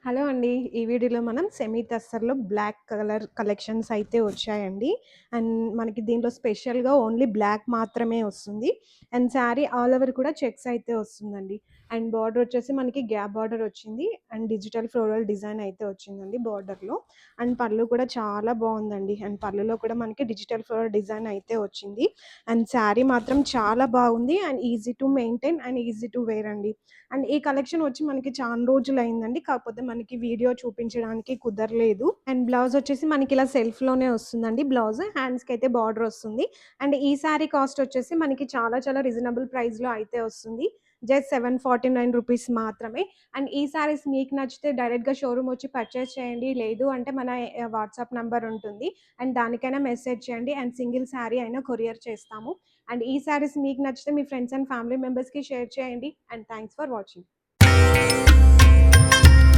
Hello అండి. ఈ వీడియోలో మనం సెమీ టస్సర్‌లో బ్లాక్ కలర్ కలెక్షన్స్ అయితే వచ్చాయండి. అండ్ మనకి దీంట్లో స్పెషల్‌గా ఓన్లీ బ్లాక్ మాత్రమే వస్తుంది. అండ్ శారీ ఆల్ ఓవర్ కూడా చెక్స్ అయితే వస్తుందండి. అండ్ బార్డర్ వచ్చేసి మనకి గ్యాప్ బార్డర్ వచ్చింది. అండ్ డిజిటల్ ఫ్లోరల్ డిజైన్ అయితే వచ్చిందండి బార్డర్‌లో. అండ్ పళ్ళు కూడా చాలా బాగుందండి. అండ్ పళ్ళులో కూడా మనకి డిజిటల్ ఫ్లోరల్ డిజైన్ అయితే వచ్చింది. అండ్ శారీ మాత్రం చాలా బాగుంది. And easy to maintain and easy to wear అండి. అండ్ ఈ కలెక్షన్ వచ్చి మనకి చాలా రోజులయిందండి. కాకపోతే మనకి వీడియో చూపించడానికి కుదరలేదు. అండ్ బ్లౌజ్ వచ్చేసి మనకి ఇలా సెల్ఫ్‌లోనే వస్తుందండి బ్లౌజ్. హ్యాండ్స్‌కైతే బార్డర్ వస్తుంది. అండ్ ఈ సారీ కాస్ట్ వచ్చేసి మనకి చాలా చాలా రీజనబుల్ ప్రైస్‌లో అయితే వస్తుంది. జస్ట్ 749 రూపీస్ మాత్రమే. అండ్ ఈ సారీస్ మీకు నచ్చితే డైరెక్ట్‌గా షోరూమ్ వచ్చి పర్చేస్ చేయండి. లేదు అంటే మన వాట్సాప్ నంబర్ ఉంటుంది. అండ్ దానికైనా మెసేజ్ చేయండి. అండ్ సింగిల్ సారీ అయినా కొరియర్ చేస్తాము. అండ్ ఈ సారీస్ మీకు నచ్చితే మీ ఫ్రెండ్స్ అండ్ ఫ్యామిలీ మెంబర్స్‌కి షేర్ చేయండి. And thanks for watching.